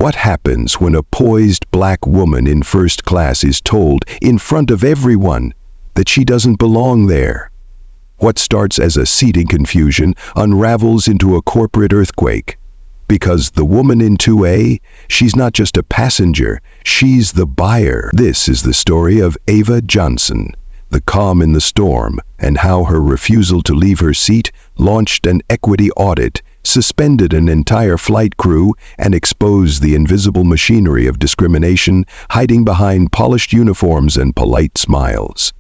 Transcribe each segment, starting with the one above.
What happens when a poised black woman in first class is told, in front of everyone, that she doesn't belong there? What starts as a seating confusion unravels into a corporate earthquake. Because the woman in 2A, she's not just a passenger, she's the buyer. This is the story of Ava Johnson, the calm in the storm, and how her refusal to leave her seat launched an equity audit, suspended an entire flight crew, and exposed the invisible machinery of discrimination hiding behind polished uniforms and polite smiles.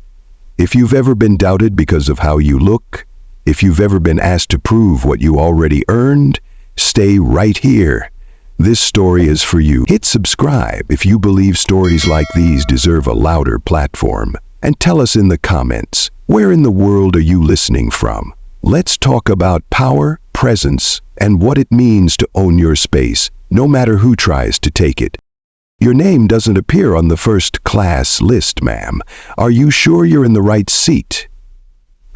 If you've ever been doubted because of how you look, if you've ever been asked to prove what you already earned, stay right here. This story is for you. Hit subscribe if you believe stories like these deserve a louder platform. And tell us in the comments, where in the world are you listening from? Let's talk about power, presence, and what it means to own your space, no matter who tries to take it. Your name doesn't appear on the first class list, ma'am. Are you sure you're in the right seat?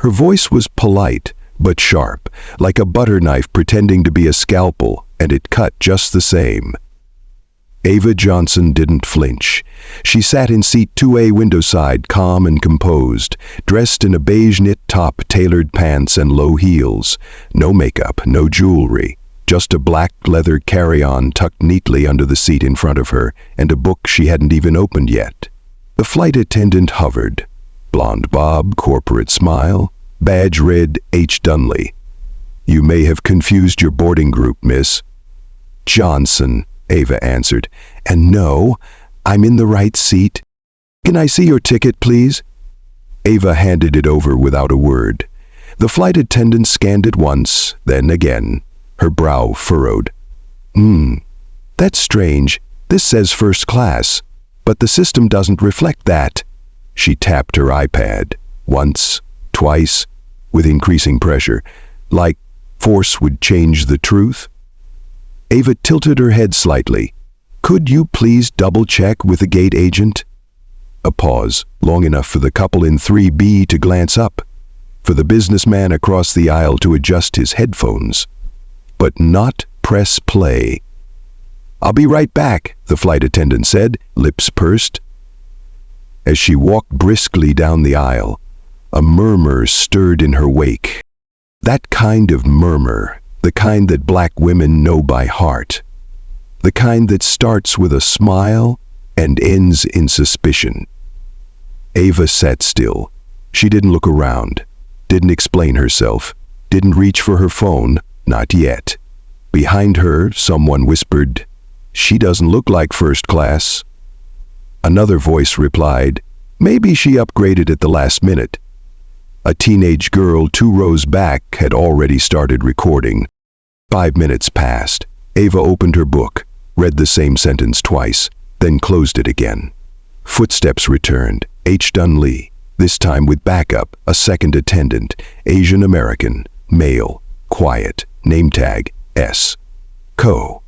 Her voice was polite, but sharp, like a butter knife pretending to be a scalpel, and it cut just the same. Ava Johnson didn't flinch. She sat in seat 2A window side, calm and composed, dressed in a beige knit top, tailored pants, and low heels. No makeup, no jewelry, just a black leather carry-on tucked neatly under the seat in front of her, and a book she hadn't even opened yet. The flight attendant hovered. Blonde bob, corporate smile, badge read H. Dunley. "You may have confused your boarding group, miss." "Johnson," Ava answered. "And no, I'm in the right seat. Can I see your ticket, please?" Ava handed it over without a word. The flight attendant scanned it once, then again. Her brow furrowed. That's strange. This says first class, but the system doesn't reflect that." She tapped her iPad, once, twice, with increasing pressure, like force would change the truth. Ava tilted her head slightly. "Could you please double-check with the gate agent?" A pause, long enough for the couple in 3B to glance up, for the businessman across the aisle to adjust his headphones, but not press play. "I'll be right back," the flight attendant said, lips pursed. As she walked briskly down the aisle, a murmur stirred in her wake. That kind of murmur, the kind that black women know by heart. The kind that starts with a smile and ends in suspicion. Ava sat still. She didn't look around, didn't explain herself, didn't reach for her phone, not yet. Behind her, someone whispered, "She doesn't look like first class." Another voice replied, "Maybe she upgraded at the last minute." A teenage girl 2 rows back had already started recording. 5 minutes passed. Ava opened her book, read the same sentence twice, then closed it again. Footsteps returned. H. Dunley, this time with backup, a second attendant, Asian American, male, quiet, name tag, S. Co.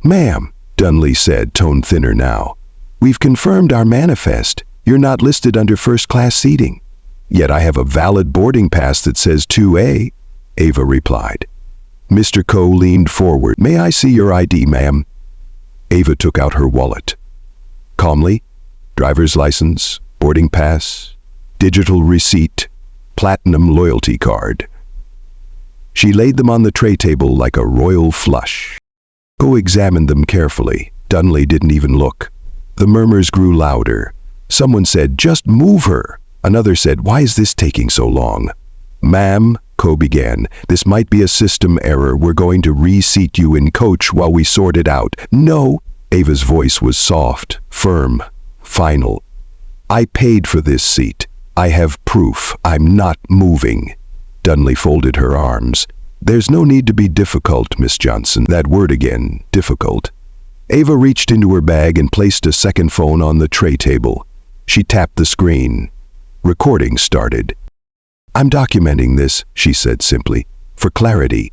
"Ma'am," Dunley said, tone thinner now, "we've confirmed our manifest. You're not listed under first-class seating." "Yet I have a valid boarding pass that says 2A, Ava replied. Mr. Co leaned forward. "May I see your ID, ma'am?" Ava took out her wallet. Calmly, driver's license, boarding pass, digital receipt, platinum loyalty card. She laid them on the tray table like a royal flush. Co examined them carefully. Dunley didn't even look. The murmurs grew louder. Someone said, "Just move her." Another said, "Why is this taking so long?" "Ma'am," Co began, "this might be a system error. We're going to reseat you in coach while we sort it out." "No." Ava's voice was soft, firm, final. "I paid for this seat. I have proof. I'm not moving." Dunley folded her arms. "There's no need to be difficult, Miss Johnson." That word again, difficult. Ava reached into her bag and placed a second phone on the tray table. She tapped the screen. Recording started. "I'm documenting this," she said simply, "for clarity.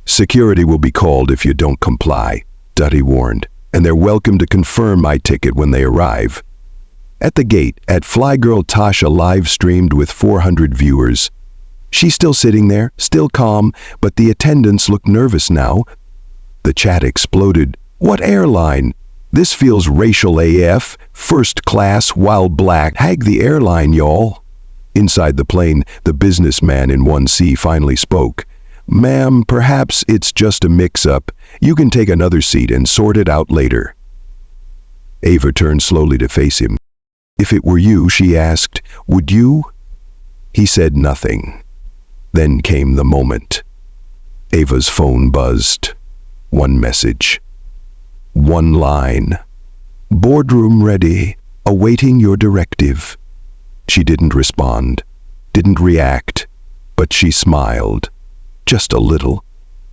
Security will be called if you don't comply," Duddy warned, "and they're welcome to confirm my ticket when they arrive." At the gate, at Flygirl Tasha live streamed with 400 viewers. She's still sitting there, still calm, but the attendants looked nervous now. The chat exploded. What airline? This feels racial AF, first class while black. Hag the airline, y'all. Inside the plane, the businessman in 1C finally spoke. Ma'am, perhaps it's just a mix-up. You can take another seat and sort it out later. Ava turned slowly to face him. If it were you, she asked, would you? He said nothing. Then came the moment. Ava's phone buzzed. One message. One line. Boardroom ready, awaiting your directive. She didn't respond, didn't react, but she smiled. Just a little,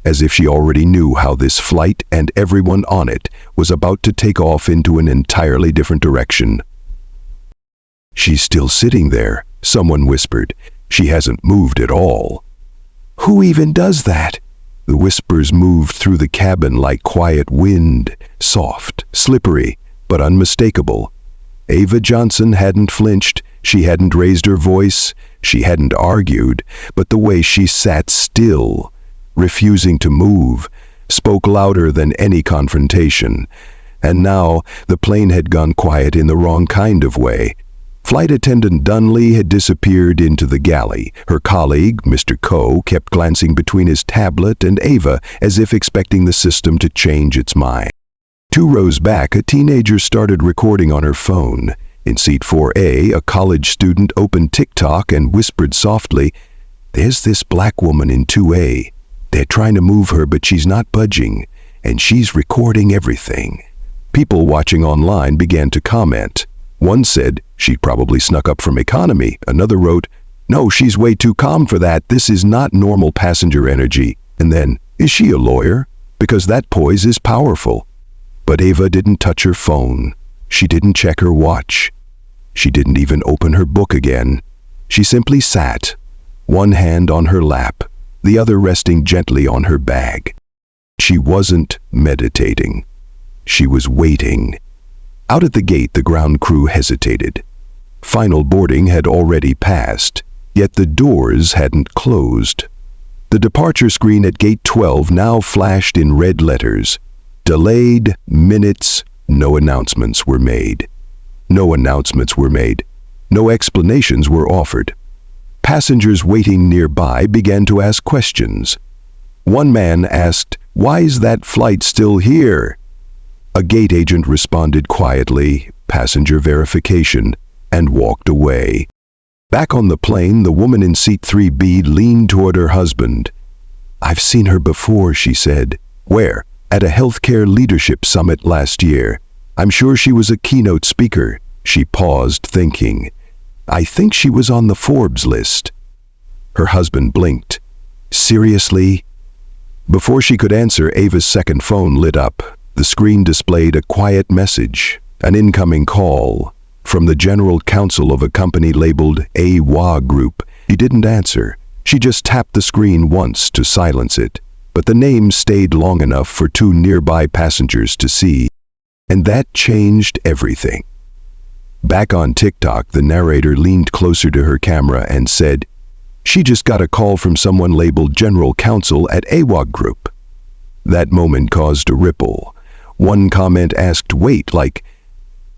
as if she already knew how this flight and everyone on it was about to take off into an entirely different direction. She's still sitting there, someone whispered. She hasn't moved at all. Who even does that? The whispers moved through the cabin like quiet wind, soft, slippery, but unmistakable. Ava Johnson hadn't flinched, she hadn't raised her voice, she hadn't argued, but the way she sat still, refusing to move, spoke louder than any confrontation. And now the plane had gone quiet in the wrong kind of way. Flight attendant Dunley had disappeared into the galley. Her colleague, Mr. Coe, kept glancing between his tablet and Ava as if expecting the system to change its mind. 2 rows back, a teenager started recording on her phone. In seat 4A, a college student opened TikTok and whispered softly, "There's this black woman in 2A. They're trying to move her, but she's not budging, and she's recording everything." People watching online began to comment. One said, "She probably snuck up from economy." Another wrote, "No, she's way too calm for that. This is not normal passenger energy." And then, "Is she a lawyer? Because that poise is powerful." But Ava didn't touch her phone. She didn't check her watch. She didn't even open her book again. She simply sat, one hand on her lap, the other resting gently on her bag. She wasn't meditating. She was waiting. Out at the gate, the ground crew hesitated. Final boarding had already passed, yet the doors hadn't closed. The departure screen at gate 12 now flashed in red letters. Delayed minutes, no announcements were made. No announcements were made. No explanations were offered. Passengers waiting nearby began to ask questions. One man asked, "Why is that flight still here?" A gate agent responded quietly, "Passenger verification," and walked away. Back on the plane, the woman in seat 3B leaned toward her husband. "I've seen her before," she said. "Where?" "At a healthcare leadership summit last year. I'm sure she was a keynote speaker." She paused, thinking. "I think she was on the Forbes list." Her husband blinked. "Seriously?" Before she could answer, Ava's second phone lit up. The screen displayed a quiet message, an incoming call, from the general counsel of a company labeled AWA Group. He didn't answer. She just tapped the screen once to silence it. But the name stayed long enough for 2 nearby passengers to see. And that changed everything. Back on TikTok, the narrator leaned closer to her camera and said, "She just got a call from someone labeled General Counsel at AWA Group." That moment caused a ripple. One comment asked, "Wait, like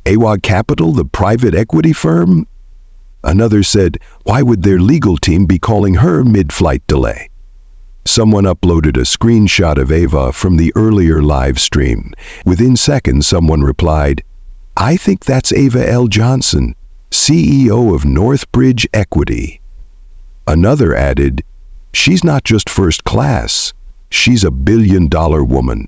AWA Capital, the private equity firm?" Another said, "Why would their legal team be calling her mid-flight delay?" Someone uploaded a screenshot of Ava from the earlier live stream. Within seconds, someone replied, "I think that's Ava L. Johnson, CEO of Northbridge Equity." Another added, "She's not just first class, she's a billion-dollar woman."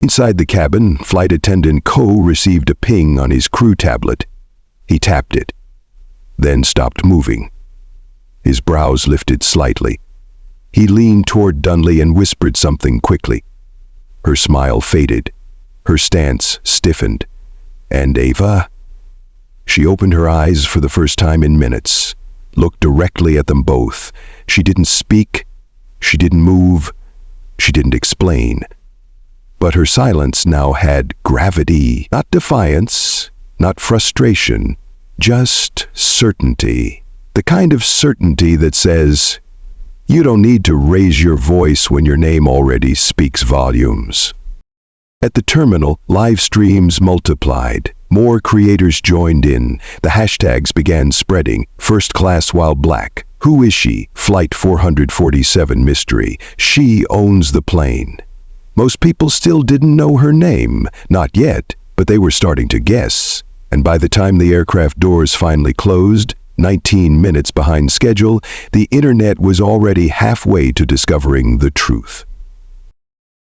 Inside the cabin, flight attendant Coe received a ping on his crew tablet. He tapped it, then stopped moving. His brows lifted slightly. He leaned toward Dunley and whispered something quickly. Her smile faded. Her stance stiffened. "And Ava?" She opened her eyes for the first time in minutes, looked directly at them both. She didn't speak. She didn't move. She didn't explain. But her silence now had gravity, not defiance, not frustration, just certainty. The kind of certainty that says, you don't need to raise your voice when your name already speaks volumes. At the terminal, live streams multiplied. More creators joined in. The hashtags began spreading. First class while black. Who is she? Flight 447 mystery. She owns the plane. Most people still didn't know her name. Not yet, but they were starting to guess. And by the time the aircraft doors finally closed, 19 minutes behind schedule, the internet was already halfway to discovering the truth.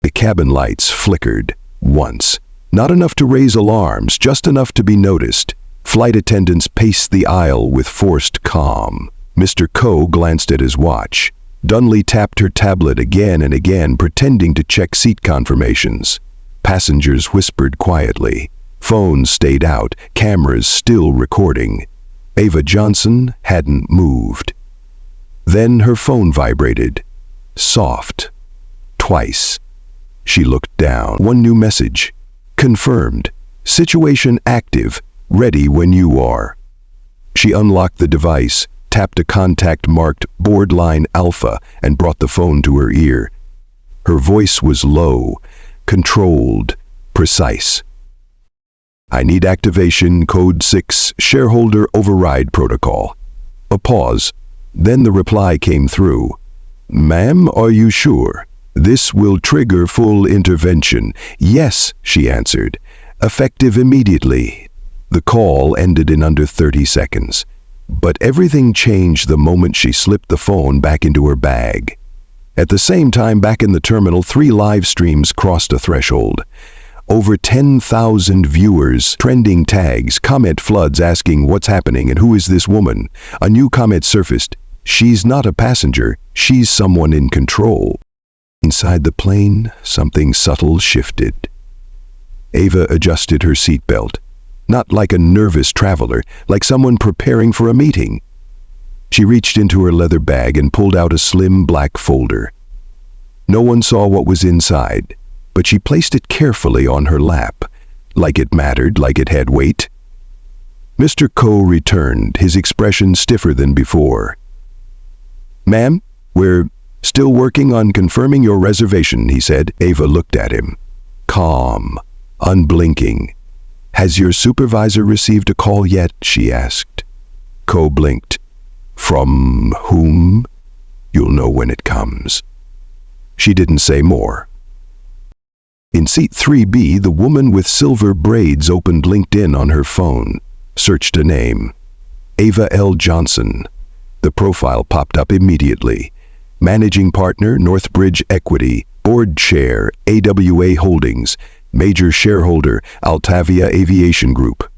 The cabin lights flickered. Once. Not enough to raise alarms, just enough to be noticed. Flight attendants paced the aisle with forced calm. Mr. Coe glanced at his watch. Dunley tapped her tablet again and again, pretending to check seat confirmations. Passengers whispered quietly. Phones stayed out, cameras still recording. Ava Johnson hadn't moved. Then her phone vibrated. Soft. Twice. She looked down. One new message. Confirmed. Situation active. Ready when you are. She unlocked the device, tapped a contact marked Boardline Alpha, and brought the phone to her ear. Her voice was low, controlled, precise. I need activation code 6 shareholder override protocol. A pause. Then the reply came through. Ma'am, are you sure? This will trigger full intervention. Yes, she answered. Effective immediately. The call ended in under 30 seconds. But everything changed the moment she slipped the phone back into her bag. At the same time, back in the terminal, 3 live streams crossed a threshold. Over 10,000 viewers, trending tags, comment floods asking what's happening and who is this woman. A new comment surfaced. She's not a passenger, she's someone in control. Inside the plane, something subtle shifted. Ava adjusted her seatbelt. Not like a nervous traveler, like someone preparing for a meeting. She reached into her leather bag and pulled out a slim black folder. No one saw what was inside, but she placed it carefully on her lap, like it mattered, like it had weight. Mr. Coe returned, his expression stiffer than before. Ma'am, we're still working on confirming your reservation, he said. Ava looked at him. Calm, unblinking. Has your supervisor received a call yet? She asked. Coe blinked. From whom? You'll know when it comes. She didn't say more. In seat 3B, the woman with silver braids opened LinkedIn on her phone, searched a name. Ava L. Johnson. The profile popped up immediately. Managing Partner, Northbridge Equity. Board Chair, AWA Holdings. Major Shareholder, Altavia Aviation Group.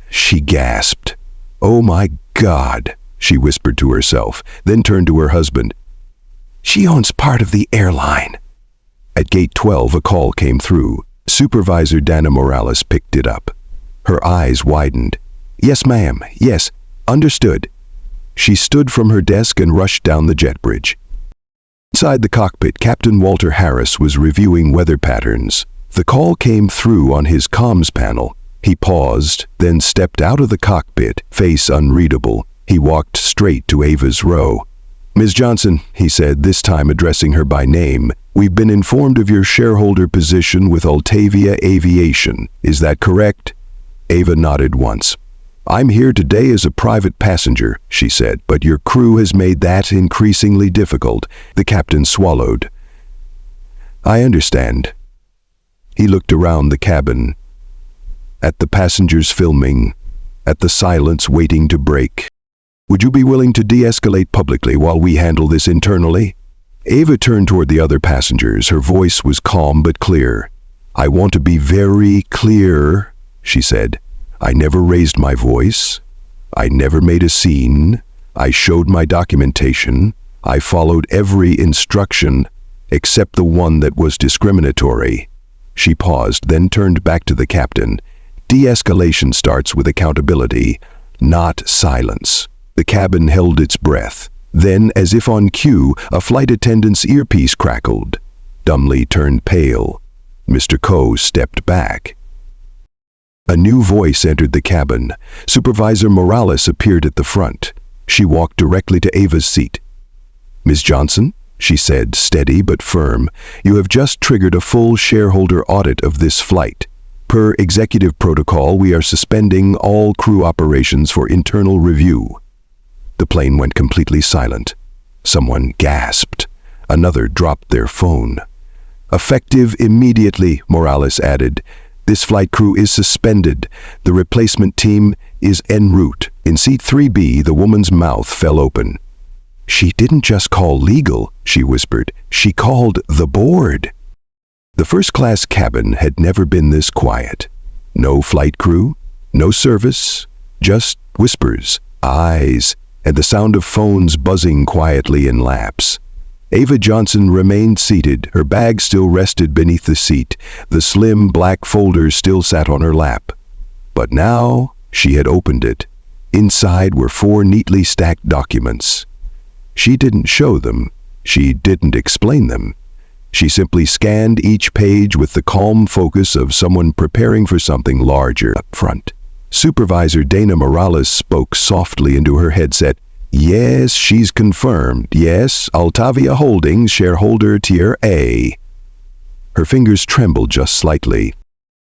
She gasped. Oh my God, she whispered to herself, then turned to her husband. She owns part of the airline. At gate 12, a call came through. Supervisor Dana Morales picked it up. Her eyes widened. Yes, ma'am. Yes. Understood. She stood from her desk and rushed down the jet bridge. Inside the cockpit, Captain Walter Harris was reviewing weather patterns. The call came through on his comms panel. He paused, then stepped out of the cockpit, face unreadable. He walked straight to Ava's row. Ms. Johnson, he said, this time addressing her by name, we've been informed of your shareholder position with Altavia Aviation. Is that correct? Ava nodded once. I'm here today as a private passenger, she said, but your crew has made that increasingly difficult. The captain swallowed. I understand. He looked around the cabin, at the passengers filming, at the silence waiting to break. Would you be willing to de-escalate publicly while we handle this internally? Ava turned toward the other passengers. Her voice was calm but clear. I want to be very clear, she said. I never raised my voice. I never made a scene. I showed my documentation. I followed every instruction except the one that was discriminatory. She paused, then turned back to the captain. De-escalation starts with accountability, not silence. The cabin held its breath. Then, as if on cue, a flight attendant's earpiece crackled. Dunley turned pale. Mr. Coe stepped back. A new voice entered the cabin. Supervisor Morales appeared at the front. She walked directly to Ava's seat. Ms. Johnson? she said, steady but firm. "You have just triggered a full shareholder audit of this flight. Per executive protocol, we are suspending all crew operations for internal review." The plane went completely silent. Someone gasped. Another dropped their phone. "Effective immediately," Morales added. "This flight crew is suspended. The replacement team is en route." In seat 3B, the woman's mouth fell open. "She didn't just call legal," she whispered. "She called the board." The first-class cabin had never been this quiet. No flight crew, no service, just whispers, eyes, and the sound of phones buzzing quietly in laps. Ava Johnson remained seated, her bag still rested beneath the seat. The slim black folder still sat on her lap. But now she had opened it. Inside were 4 neatly stacked documents. She didn't show them. She didn't explain them. She simply scanned each page with the calm focus of someone preparing for something larger up front. Supervisor Dana Morales spoke softly into her headset. "Yes, she's confirmed. Yes, Altavia Holdings, shareholder tier A." Her fingers trembled just slightly.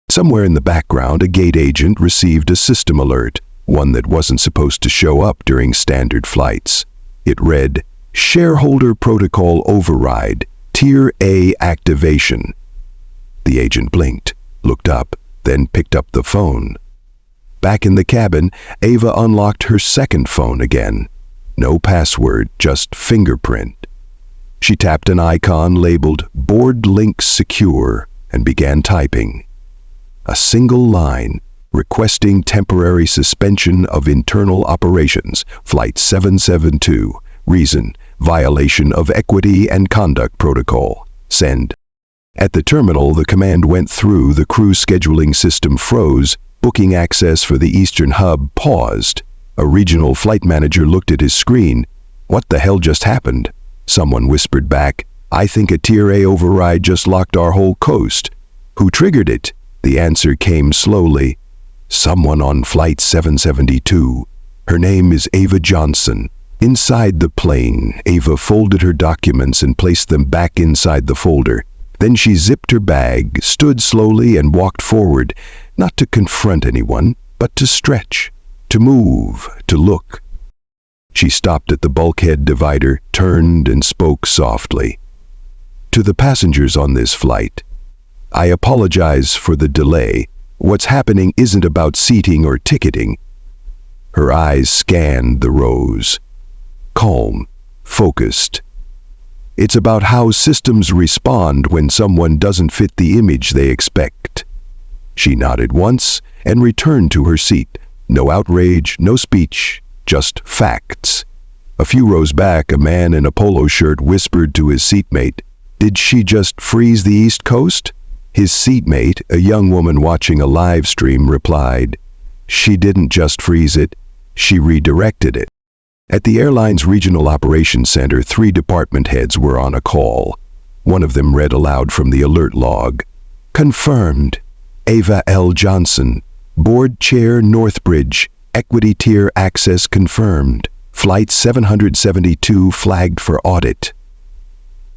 Somewhere in the background, a gate agent received a system alert, one that wasn't supposed to show up during standard flights. It read, "Shareholder Protocol Override, Tier A Activation." The agent blinked, looked up, then picked up the phone. Back in the cabin, Ava unlocked her second phone again. No password, just fingerprint. She tapped an icon labeled Board Link Secure and began typing. A single line, requesting temporary suspension of internal operations, Flight 772. Reason, violation of equity and conduct protocol. Send. At the terminal, the command went through, the crew scheduling system froze, booking access for the Eastern hub paused. A regional flight manager looked at his screen. "What the hell just happened?" Someone whispered back, "I think a Tier A override just locked our whole coast." "Who triggered it?" The answer came slowly. "Someone on Flight 772. Her name is Ava Johnson." Inside the plane, Ava folded her documents and placed them back inside the folder. Then she zipped her bag, stood slowly and walked forward, not to confront anyone, but to stretch, to move, to look. She stopped at the bulkhead divider, turned and spoke softly. "To the passengers on this flight, I apologize for the delay. What's happening isn't about seating or ticketing." Her eyes scanned the rows. Calm, focused. "It's about how systems respond when someone doesn't fit the image they expect." She nodded once and returned to her seat. No outrage, no speech, just facts. A few rows back, a man in a polo shirt whispered to his seatmate, "Did she just freeze the East Coast?" His seatmate, a young woman watching a live stream, replied, "She didn't just freeze it, she redirected it." At the airline's regional operations center, 3 department heads were on a call. One of them read aloud from the alert log. "Confirmed. Ava L. Johnson, Board Chair Northbridge, Equity Tier Access confirmed. Flight 772 flagged for audit."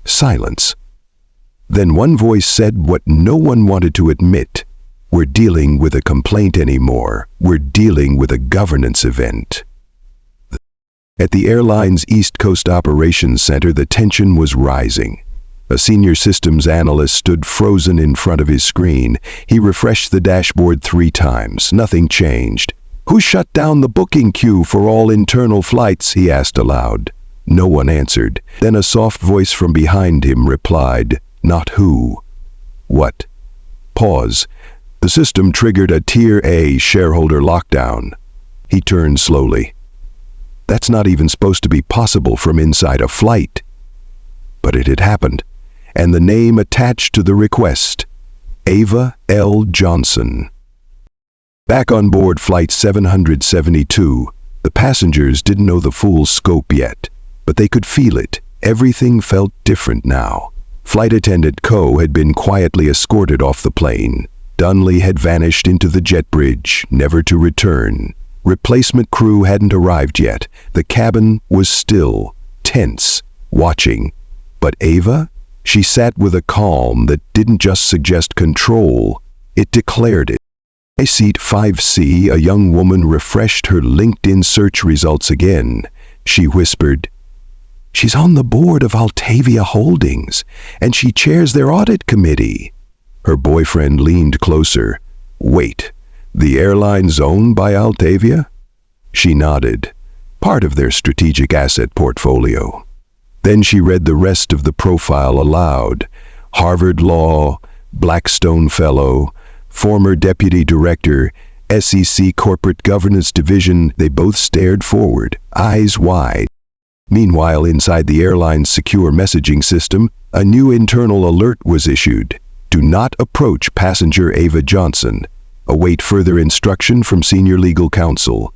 Silence. Then one voice said what no one wanted to admit. "We're dealing with a complaint anymore. We're dealing with a governance event." At the airline's East Coast Operations Center, the tension was rising. A senior systems analyst stood frozen in front of his screen. He refreshed the dashboard 3 times. Nothing changed. "Who shut down the booking queue for all internal flights?" he asked aloud. No one answered. Then a soft voice from behind him replied, "Not who. What?" Pause. The system triggered a Tier A shareholder lockdown. He turned slowly. That's not even supposed to be possible from inside a flight. But it had happened, and the name attached to the request, Ava L. Johnson. Back on board Flight 772, the passengers didn't know the full scope yet, but they could feel it. Everything felt different now. Flight attendant Co. had been quietly escorted off the plane. Dunley had vanished into the jet bridge, never to return. Replacement crew hadn't arrived yet. The cabin was still, tense, watching. But Ava? She sat with a calm that didn't just suggest control, it declared it. Seat 5C, a young woman refreshed her LinkedIn search results again. She whispered, "She's on the board of Altavia Holdings, and she chairs their audit committee." Her boyfriend leaned closer. "Wait, the airline's owned by Altavia?" She nodded. "Part of their strategic asset portfolio." Then she read the rest of the profile aloud. Harvard Law, Blackstone Fellow, former Deputy Director, SEC Corporate Governance Division. They both stared forward, eyes wide. Meanwhile, inside the airline's secure messaging system, a new internal alert was issued. "Do not approach passenger Ava Johnson. Await further instruction from senior legal counsel.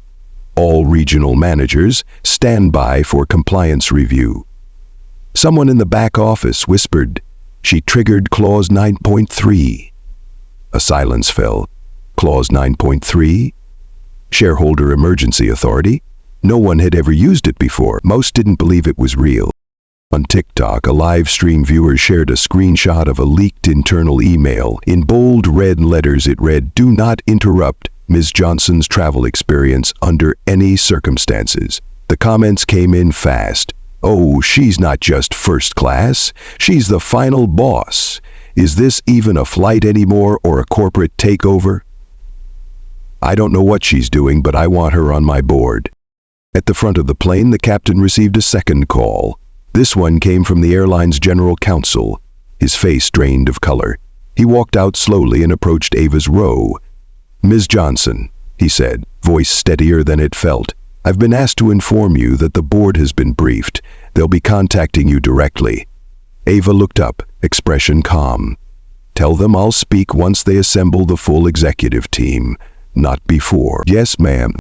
All regional managers, stand by for compliance review." Someone in the back office whispered, "She triggered Clause 9.3. A silence fell. Clause 9.3? Shareholder Emergency Authority? No one had ever used it before. Most didn't believe it was real. On TikTok, a live stream viewer shared a screenshot of a leaked internal email. In bold red letters it read, "Do not interrupt Ms. Johnson's travel experience under any circumstances." The comments came in fast. "Oh, she's not just first class. She's the final boss. Is this even a flight anymore or a corporate takeover? I don't know what she's doing, but I want her on my board." At the front of the plane, the captain received a second call. This one came from the airline's general counsel. His face drained of color. He walked out slowly and approached Ava's row. "Ms. Johnson," he said, voice steadier than it felt, "I've been asked to inform you that the board has been briefed. They'll be contacting you directly." Ava looked up, expression calm. "Tell them I'll speak once they assemble the full executive team, not before." "Yes, ma'am."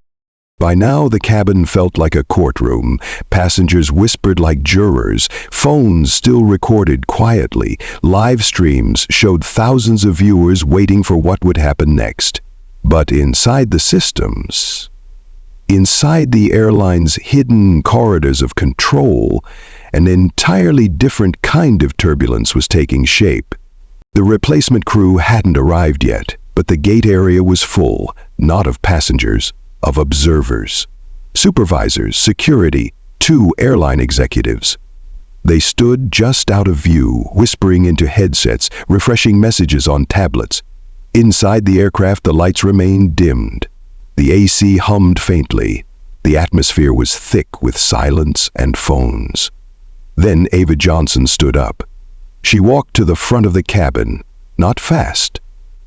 By now, the cabin felt like a courtroom. Passengers whispered like jurors. Phones still recorded quietly. Live streams showed thousands of viewers waiting for what would happen next. But inside the systems, inside the airline's hidden corridors of control, an entirely different kind of turbulence was taking shape. The replacement crew hadn't arrived yet, but the gate area was full, not of passengers, of observers. Supervisors, security, 2 airline executives. They stood just out of view, whispering into headsets, refreshing messages on tablets. Inside the aircraft, the lights remained dimmed. The AC hummed faintly. The atmosphere was thick with silence and phones. Then Ava Johnson stood up. She walked to the front of the cabin, not fast,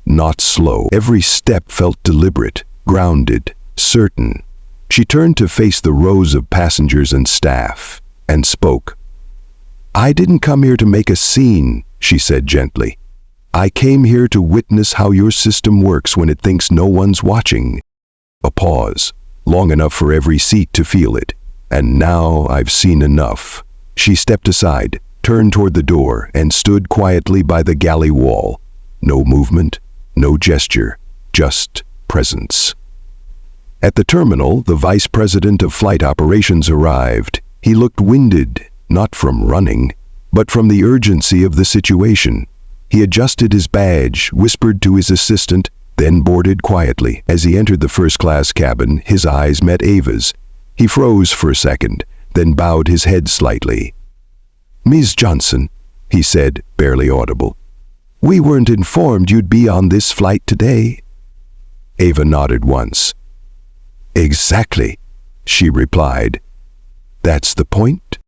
not slow. Every step felt deliberate, grounded, certain. She turned to face the rows of passengers and staff, and spoke. "I didn't come here to make a scene," she said gently. "I came here to witness how your system works when it thinks no one's watching." A pause, long enough for every seat to feel it. "And now I've seen enough." She stepped aside, turned toward the door, and stood quietly by the galley wall. No movement, no gesture, just presence. At the terminal, the vice president of flight operations arrived. He looked winded, not from running, but from the urgency of the situation. He adjusted his badge, whispered to his assistant, then boarded quietly. As he entered the first-class cabin, his eyes met Ava's. He froze for a second, then bowed his head slightly. "Ms. Johnson," he said, barely audible, "we weren't informed you'd be on this flight today." Ava nodded once. "Exactly," she replied. "That's the point."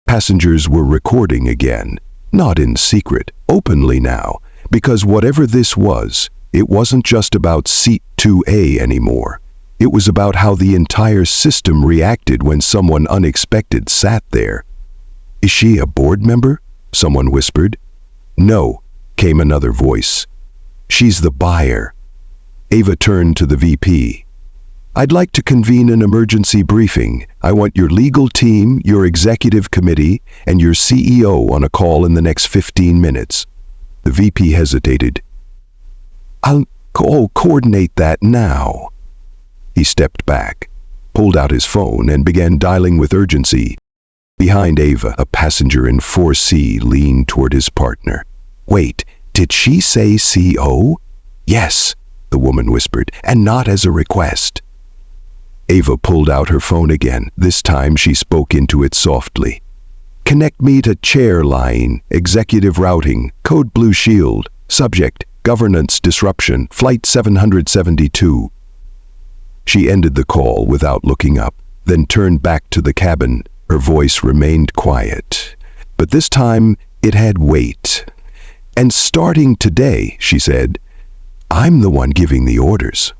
Passengers were recording again, not in secret, openly now, because whatever this was, it wasn't just about seat 2A anymore. It was about how the entire system reacted when someone unexpected sat there. "Is she a board member?" someone whispered. "No," came another voice. "She's the buyer." Ava turned to the VP. "I'd like to convene an emergency briefing. I want your legal team, your executive committee, and your CEO on a call in the next 15 minutes. The VP hesitated. "I'll coordinate that now." He stepped back, pulled out his phone, and began dialing with urgency. Behind Ava, a passenger in 4C leaned toward his partner. "Wait, did she say CO?" "Yes," the woman whispered, "and not as a request." Ava pulled out her phone again. This time she spoke into it softly. "Connect me to chair line, executive routing, code Blue Shield, subject, governance disruption, flight 772. She ended the call without looking up, then turned back to the cabin. Her voice remained quiet, but this time it had weight. "And starting today," she said, "I'm the one giving the orders."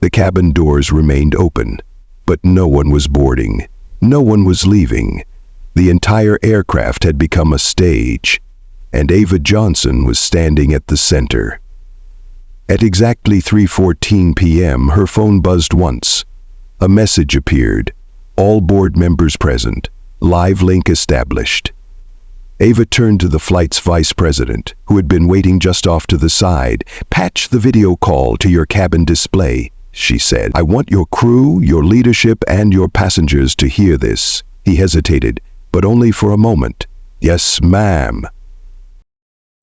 The cabin doors remained open, but no one was boarding. No one was leaving. The entire aircraft had become a stage, and Ava Johnson was standing at the center. At exactly 3:14 p.m., her phone buzzed once. A message appeared. "All board members present. Live link established." Ava turned to the flight's vice president, who had been waiting just off to the side. "Patch the video call to your cabin display," she said. "I want your crew, your leadership, and your passengers to hear this." He hesitated, but only for a moment. "Yes, ma'am."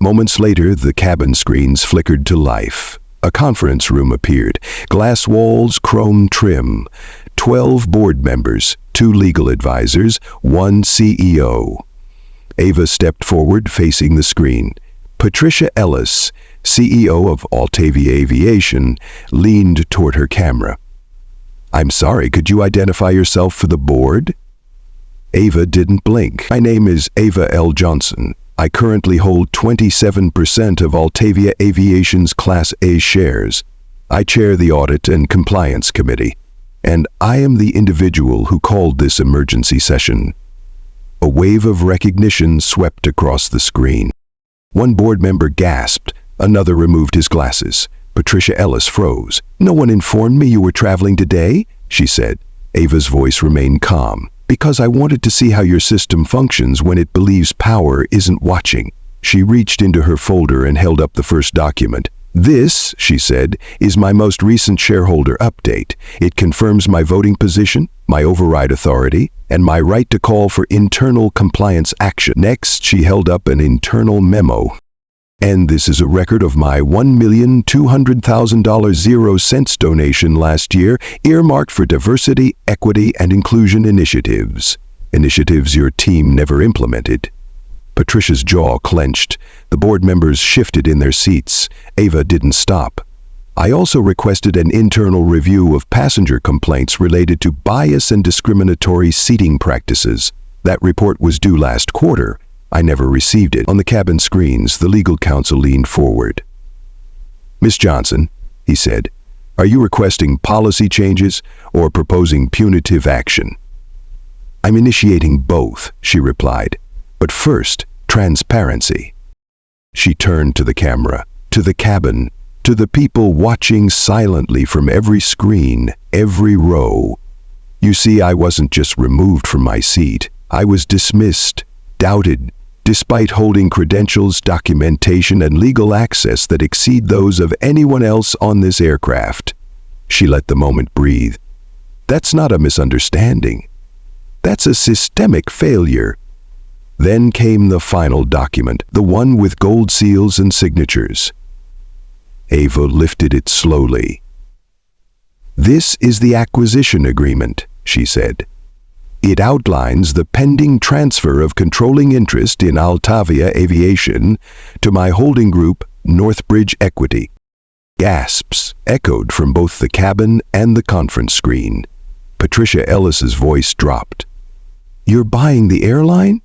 Moments later, the cabin screens flickered to life. A conference room appeared. Glass walls, chrome trim. 12 board members, 2 legal advisors, 1 CEO. Ava stepped forward, facing the screen. Patricia Ellis, CEO of Altavia Aviation, leaned toward her camera. "I'm sorry, could you identify yourself for the board?" Ava didn't blink. "My name is Ava L. Johnson. I currently hold 27% of Altavia Aviation's Class A shares. I chair the Audit and Compliance Committee, and I am the individual who called this emergency session." A wave of recognition swept across the screen. One board member gasped. Another removed his glasses. Patricia Ellis froze. "No one informed me you were traveling today," she said. Ava's voice remained calm. "Because I wanted to see how your system functions when it believes power isn't watching." She reached into her folder and held up the first document. "This," she said, "is my most recent shareholder update. It confirms my voting position, my override authority, and my right to call for internal compliance action." Next, she held up an internal memo. "And this is a record of my $1,200,000 0 cents donation last year, earmarked for diversity, equity, and inclusion initiatives. Initiatives your team never implemented." Patricia's jaw clenched. The board members shifted in their seats. Ava didn't stop. "I also requested an internal review of passenger complaints related to bias and discriminatory seating practices. That report was due last quarter. I never received it." On the cabin screens, the legal counsel leaned forward. "Miss Johnson," he said, "are you requesting policy changes or proposing punitive action?" "I'm initiating both," she replied. "But first, transparency." She turned to the camera, to the cabin, to the people watching silently from every screen, every row. "You see, I wasn't just removed from my seat. I was dismissed, doubted, despite holding credentials, documentation, and legal access that exceed those of anyone else on this aircraft." She let the moment breathe. "That's not a misunderstanding. That's a systemic failure." Then came the final document, the one with gold seals and signatures. Ava lifted it slowly. "This is the acquisition agreement," she said. "It outlines the pending transfer of controlling interest in Altavia Aviation to my holding group, Northbridge Equity." Gasps echoed from both the cabin and the conference screen. Patricia Ellis's voice dropped. "You're buying the airline?"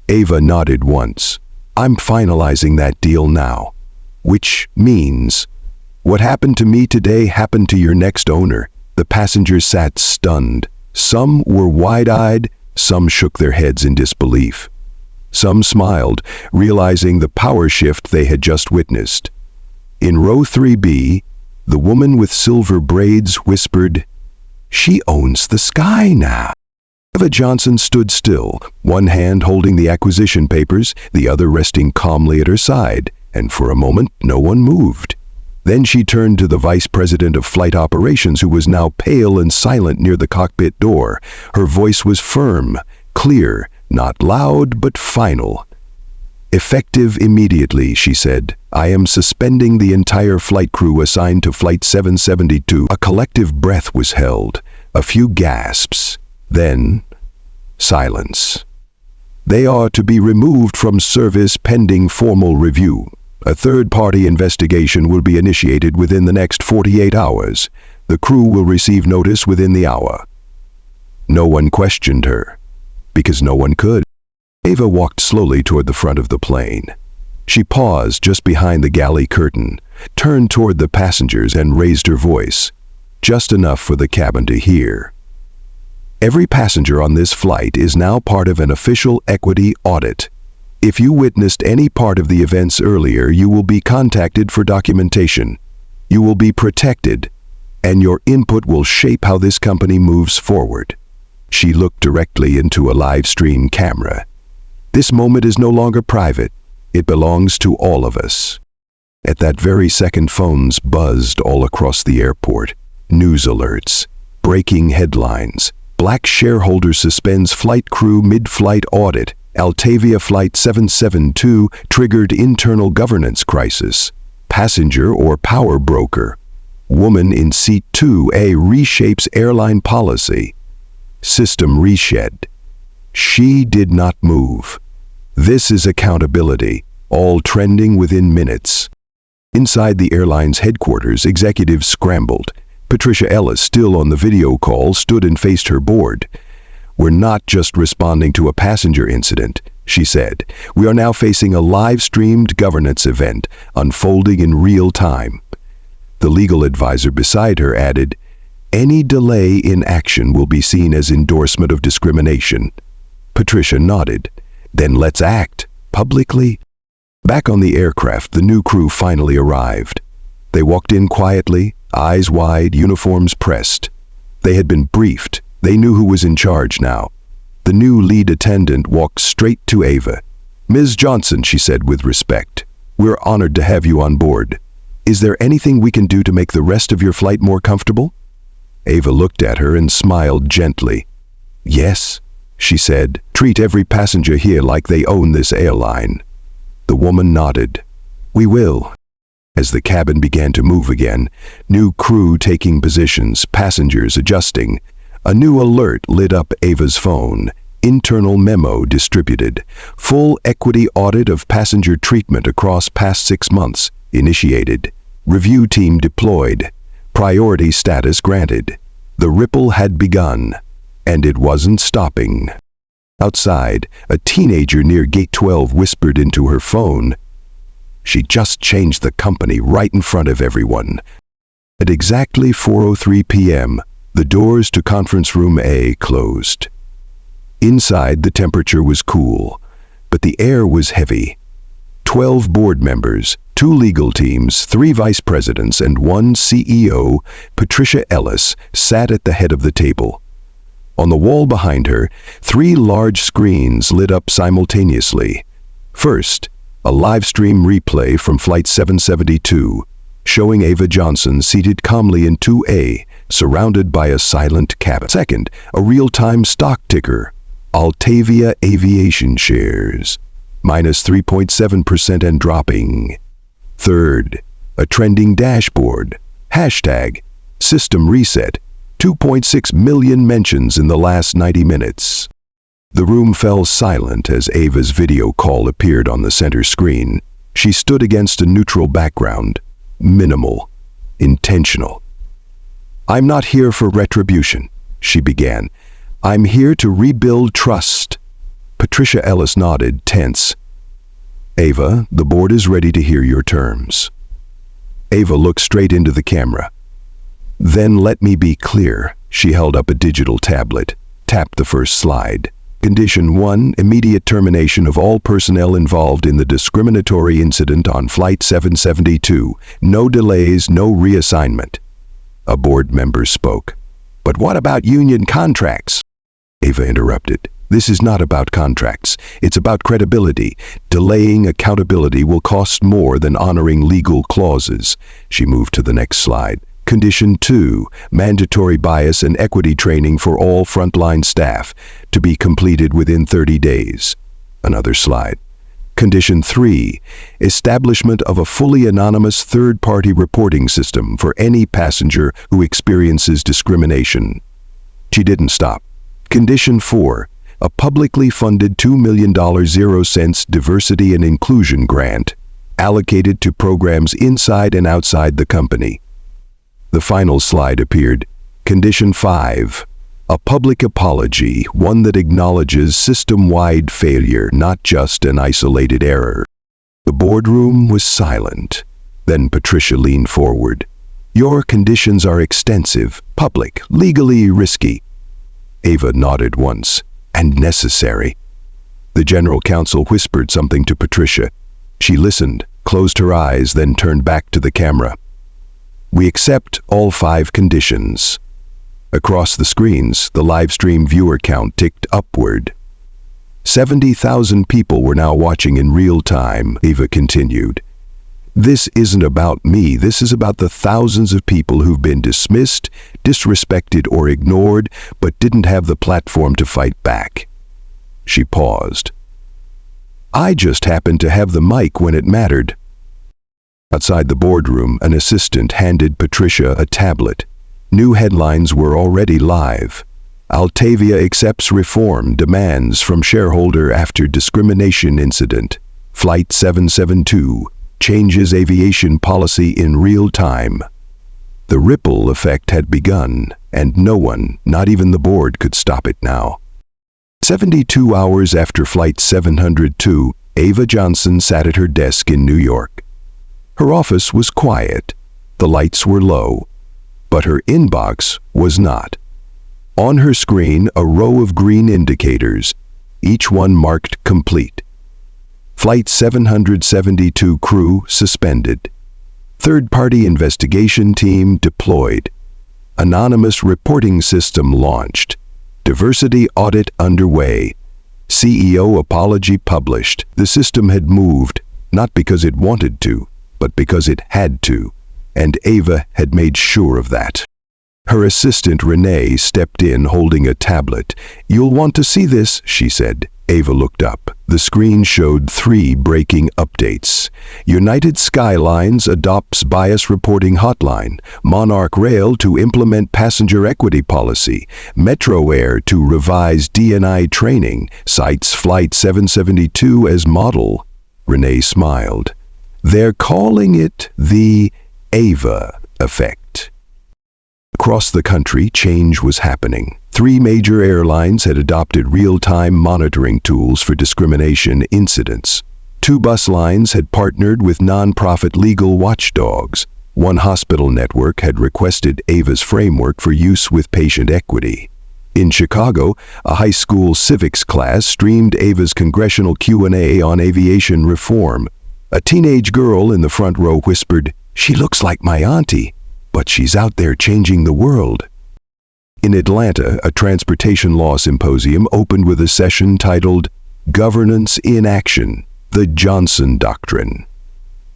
Ava nodded once. "I'm finalizing that deal now. Which means, what happened to me today happened to your next owner." The passengers sat stunned. Some were wide-eyed, some shook their heads in disbelief. Some smiled, realizing the power shift they had just witnessed. In row 3B, the woman with silver braids whispered, "She owns the sky now." Ava Johnson stood still, one hand holding the acquisition papers, the other resting calmly at her side, and for a moment no one moved. Then she turned to the vice president of flight operations, who was now pale and silent near the cockpit door. Her voice was firm, Clear, not loud, but final. "Effective immediately," she said. "I am suspending the entire flight crew assigned to Flight 772. A collective breath was held, a few gasps, then silence. "They are to be removed from service pending formal review. A third-party investigation will be initiated within the next 48 hours. The crew will receive notice within the hour." No one questioned her, because no one could. Ava walked slowly toward the front of the plane. She paused just behind the galley curtain, turned toward the passengers and raised her voice, just enough for the cabin to hear. "Every passenger on this flight is now part of an official equity audit. If you witnessed any part of the events earlier, you will be contacted for documentation. You will be protected, and your input will shape how this company moves forward." She looked directly into a live stream camera. "This moment is no longer private. It belongs to all of us." At that very second, phones buzzed all across the airport. News alerts, breaking headlines. Black shareholder suspends flight crew mid-flight audit. Altavia Flight 772 triggered internal governance crisis. Passenger or power broker. Woman in seat 2A reshapes airline policy. System reset. She did not move. This is accountability, all trending within minutes. Inside the airline's headquarters, executives scrambled. Patricia Ellis, still on the video call, stood and faced her board. "We're not just responding to a passenger incident," she said. "We are now facing a live-streamed governance event unfolding in real time." The legal advisor beside her added, "Any delay in action will be seen as endorsement of discrimination." Patricia nodded. "Then let's act, publicly." Back on the aircraft, the new crew finally arrived. They walked in quietly, eyes wide, uniforms pressed. They had been briefed. They knew who was in charge now. The new lead attendant walked straight to Ava. "Ms. Johnson," she said with respect, "we're honored to have you on board. Is there anything we can do to make the rest of your flight more comfortable?" Ava looked at her and smiled gently. "Yes," she said. "Treat every passenger here like they own this airline." The woman nodded. "We will." As the cabin began to move again, new crew taking positions, passengers adjusting, a new alert lit up Ava's phone. Internal memo distributed. Full equity audit of passenger treatment across past 6 months initiated. Review team deployed. Priority status granted. The ripple had begun, and it wasn't stopping. Outside, a teenager near Gate 12 whispered into her phone, "She just changed the company right in front of everyone." At exactly 4:03 p.m., the doors to Conference Room A closed. Inside, the temperature was cool, but the air was heavy. 12 board members, 2 legal teams, 3 vice presidents, and 1 CEO, Patricia Ellis, sat at the head of the table. On the wall behind her, 3 large screens lit up simultaneously. First, a live stream replay from Flight 772, showing Ava Johnson seated calmly in 2A, surrounded by a silent cabin. Second, a real-time stock ticker, Altavia Aviation shares, minus 3.7% and dropping. Third, a trending dashboard, hashtag, system reset, 2.6 million mentions in the last 90 minutes. The room fell silent as Ava's video call appeared on the center screen. She stood against a neutral background, minimal, intentional. "I'm not here for retribution," she began. "I'm here to rebuild trust." Patricia Ellis nodded, tense. "Ava, the board is ready to hear your terms." Ava looked straight into the camera. "Then let me be clear." She held up a digital tablet, tapped the first slide. Condition 1, immediate termination of all personnel involved in the discriminatory incident on Flight 772. No delays, no reassignment. A board member spoke. "But what about union contracts?" Ava interrupted. "This is not about contracts. It's about credibility. Delaying accountability will cost more than honoring legal clauses." She moved to the next slide. Condition 2, mandatory bias and equity training for all frontline staff, to be completed within 30 days. Another slide. Condition 3, establishment of a fully anonymous third-party reporting system for any passenger who experiences discrimination. She didn't stop. Condition 4, a publicly funded $2 million 0-cents diversity and inclusion grant allocated to programs inside and outside the company. The final slide appeared. Condition 5, a public apology, one that acknowledges system-wide failure, not just an isolated error. The boardroom was silent. Then Patricia leaned forward. Your conditions are extensive, public, legally risky. Ava nodded once. And necessary. The general counsel whispered something to Patricia. She listened, closed her eyes, then turned back to the camera. We accept all 5 conditions. Across the screens, the live stream viewer count ticked upward. 70,000 people were now watching in real time, Ava continued. This isn't about me, this is about the thousands of people who've been dismissed, disrespected, or ignored, but didn't have the platform to fight back. She paused. I just happened to have the mic when it mattered. Outside the boardroom, an assistant handed Patricia a tablet. New headlines were already live. Altavia accepts reform demands from shareholder after discrimination incident. Flight 772 changes aviation policy in real time. The ripple effect had begun, and no one, not even the board, could stop it now. 72 hours after Flight 702, Ava Johnson sat at her desk in New York. Her office was quiet. The lights were low. But her inbox was not. On her screen, a row of green indicators, each one marked complete. Flight 772 crew suspended. Third-party investigation team deployed. Anonymous reporting system launched. Diversity audit underway. CEO apology published. The system had moved, not because it wanted to, but because it had to, and Ava had made sure of that. Her assistant Renee stepped in holding a tablet. You'll want to see this, she said. Ava looked up. The screen showed 3 breaking updates. United Skylines adopts bias reporting hotline. Monarch Rail to implement passenger equity policy. Metro Air to revise D&I training. Cites Flight 772 as model. Renee smiled. They're calling it the Ava effect. Across the country, change was happening. 3 major airlines had adopted real-time monitoring tools for discrimination incidents. 2 bus lines had partnered with non-profit legal watchdogs. 1 hospital network had requested Ava's framework for use with patient equity. In Chicago, a high school civics class streamed Ava's congressional Q&A on aviation reform. A teenage girl in the front row whispered, "She looks like my auntie, but she's out there changing the world." In Atlanta, a transportation law symposium opened with a session titled Governance in Action, the Johnson Doctrine.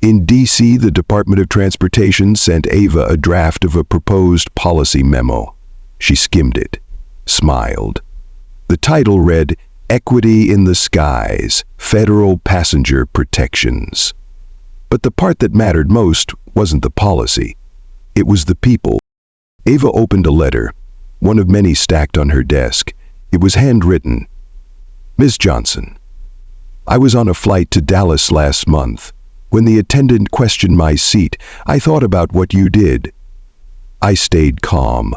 In D.C., the Department of Transportation sent Ava a draft of a proposed policy memo. She skimmed it, smiled. The title read, Equity in the Skies, Federal Passenger Protections. But the part that mattered most wasn't the policy. It was the people. Ava opened a letter, one of many stacked on her desk. It was handwritten. Ms. Johnson, I was on a flight to Dallas last month. When the attendant questioned my seat, I thought about what you did. I stayed calm.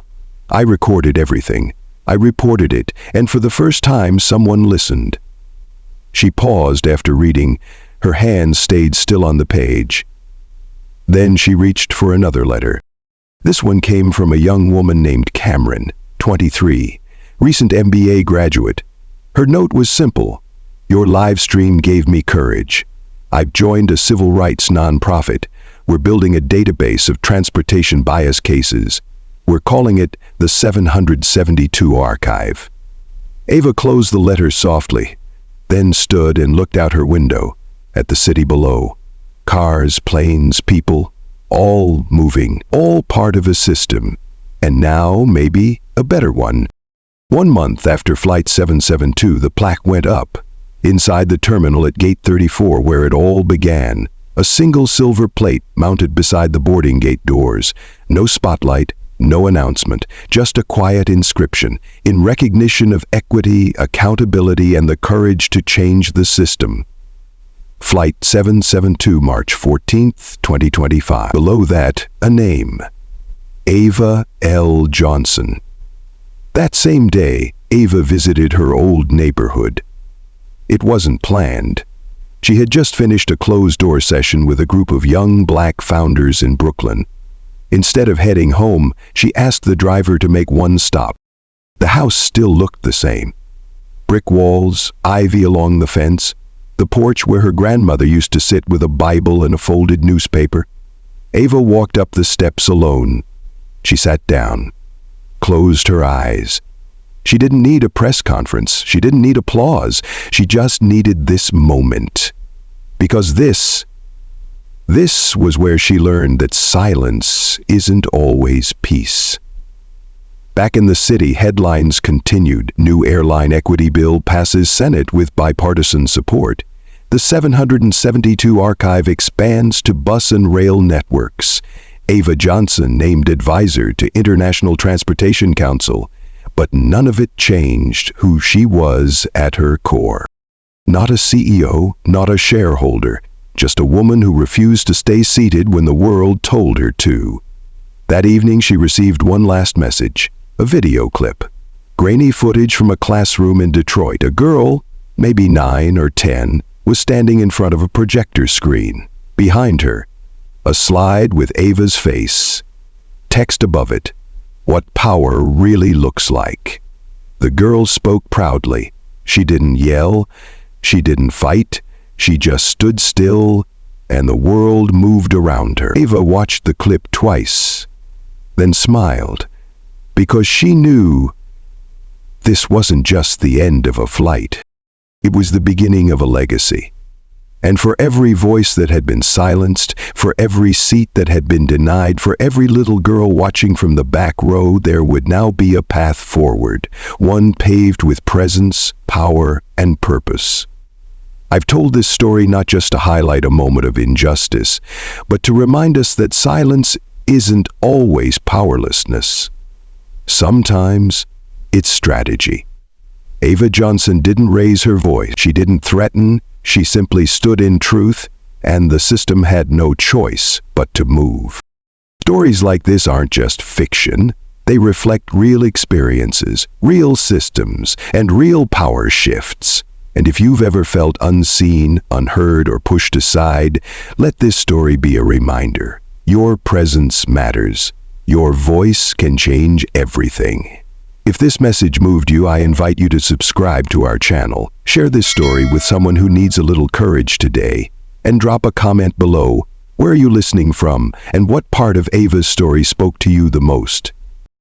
I recorded everything. I reported it, and for the first time someone listened. She paused after reading. Her hands stayed still on the page. Then she reached for another letter. This one came from a young woman named Cameron, 23, recent MBA graduate. Her note was simple. Your live stream gave me courage. I've joined a civil rights nonprofit. We're building a database of transportation bias cases. We're calling it the 772 Archive. Ava closed the letter softly, then stood and looked out her window at the city below. Cars, planes, people. all moving, all part of a system, and now maybe a better one. 1 month after Flight 772, the plaque went up. Inside the terminal at Gate 34, where it all began, a single silver plate mounted beside the boarding gate doors. No spotlight, no announcement, just a quiet inscription, in recognition of equity, accountability, and the courage to change the system. Flight 772, March 14th, 2025. Below that, a name. Ava L. Johnson. That same day, Ava visited her old neighborhood. It wasn't planned. She had just finished a closed-door session with a group of young black founders in Brooklyn. Instead of heading home, she asked the driver to make one stop. The house still looked the same. Brick walls, ivy along the fence, the porch where her grandmother used to sit with a Bible and a folded newspaper. Ava walked up the steps alone. She sat down, closed her eyes. She didn't need a press conference. She didn't need applause. She just needed this moment. Because this was where she learned that silence isn't always peace. Back in the city, headlines continued. New airline equity bill passes Senate with bipartisan support. The 772 archive expands to bus and rail networks. Ava Johnson named advisor to International Transportation Council, but none of it changed who she was at her core. Not a CEO, not a shareholder, just a woman who refused to stay seated when the world told her to. That evening she received one last message, a video clip. Grainy footage from a classroom in Detroit. A girl, maybe 9 or 10, was standing in front of a projector screen. Behind her, a slide with Ava's face. Text above it, "What power really looks like." The girl spoke proudly. She didn't yell, she didn't fight, she just stood still, and the world moved around her. Ava watched the clip twice, then smiled, because she knew this wasn't just the end of a flight. It was the beginning of a legacy. And for every voice that had been silenced, for every seat that had been denied, for every little girl watching from the back row, there would now be a path forward, one paved with presence, power, and purpose. I've told this story not just to highlight a moment of injustice, but to remind us that silence isn't always powerlessness. Sometimes it's strategy. Ava Johnson didn't raise her voice. She didn't threaten. She simply stood in truth, and the system had no choice but to move. Stories like this aren't just fiction. They reflect real experiences, real systems, and real power shifts. And if you've ever felt unseen, unheard, or pushed aside, let this story be a reminder. Your presence matters. Your voice can change everything. If this message moved you, I invite you to subscribe to our channel, share this story with someone who needs a little courage today, and drop a comment below. Where are you listening from, and what part of Ava's story spoke to you the most?